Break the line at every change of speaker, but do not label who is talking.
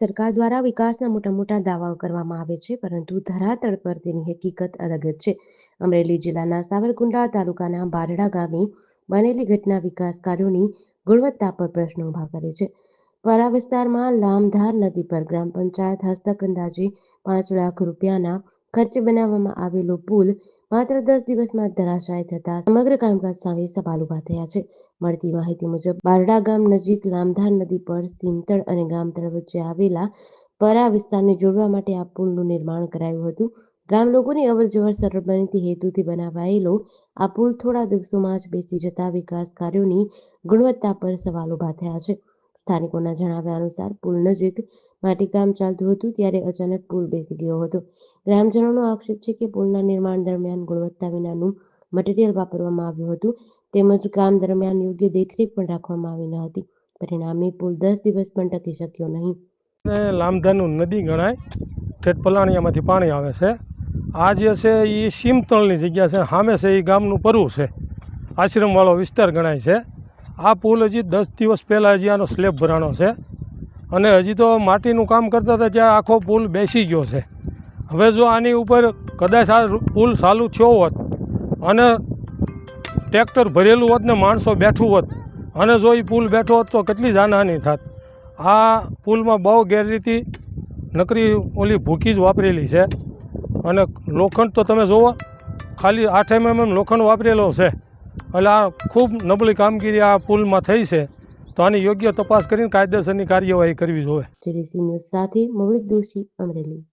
સરકાર દ્વારા વિકાસના મોટા મોટા દાવાઓ કરવામાં આવે છે, પરંતુ ધરાતળ પર તેની હકીકત અલગ જ છે. અમરેલી જિલ્લાના સાવરકુંડલા તાલુકાના બારડા ગામે બનેલી ઘટના વિકાસ કાર્યોની ગુણવત્તા પર પ્રશ્નો ઊભા કરે છે. પરા વિસ્તારમાં લામધાર નદી પર ગ્રામ પંચાયત હસ્તક અંદાજે 5 લાખ રૂપિયાના ખર્ચે બનાવવામાં આવેલો પુલ માત્ર 10 દિવસમાં ધરાશાયી થતા સમગ્ર કામકાજ સામે સવાલ ઊભા થયા છે. મળતી માહિતી મુજબ બારડા ગામ નજીક લામધાર નદી પર સીમતળ અને ગામતળ વચ્ચે આવેલા પરા વિસ્તારને જોડવા માટે આ પુલનું નિર્માણ કરાયું હતું. ગામ લોકોની અવરજવર સરળ બને તે હેતુથી બનાવાયેલો આ પુલ થોડા દિવસોમાં જ બેસી જતા વિકાસ કાર્યોની ગુણવત્તા પર સવાલ ઊભા થયા છે. સ્થાનિકોના જણાવ્યા અનુસાર પુલ નજીક માટીકામ ચાલતું હતું ત્યારે અચાનક પુલ બેસી ગયો હતો. ગ્રામજનોનો આક્ષેપ છે કે પુલના નિર્માણ દરમિયાન ગુણવત્તા વિનાનું મટીરીયલ વાપરવામાં આવ્યું હતું, તેમજ કામ દરમિયાન યોગ્ય દેખરેખ પણ રાખવામાં આવી ન હતી. પરિણામે પુલ 10 દિવસ પણ ટકી શક્યો નહીં.
લામધારનું નદી ગણાય, ઠેઠ પલાણિયામાંથી પાણી આવે છે. આ જે છે એ સીમતળની જગ્યા છે, સામે છે એ ગામનું પરવું છે, આશ્રમવાળો વિસ્તાર ગણાય છે. આ પુલ હજી 10 દિવસ પહેલાં હજી આનો સ્લેબ ભરાણો છે અને હજી તો માટીનું કામ કરતા હતા ત્યાં આખો પુલ બેસી ગયો છે. હવે જો આની ઉપર કદાચ આ પુલ ચાલુ થયો હોત અને ટ્રેક્ટર ભરેલું હોત ને માણસો બેઠું હોત અને જો એ પુલ બેઠો હોત તો કેટલી જાનહાનિ થાત. આ પુલમાં બહુ ગેરરીતિ નકરી ઓલી ભૂકી જ વાપરેલી છે અને લોખંડ તો તમે જુઓ ખાલી 8 mm લોખંડ વાપરેલો છે. એટલે આ ખૂબ નબળી કામગીરી આ પુલમાં થઈ છે, તો આની યોગ્ય તપાસ કરીને કાયદેસરની કાર્યવાહી કરવી જોઈએ.
જેડીસી ન્યૂઝ સાથે મૌલિક દોશી, અમરેલી.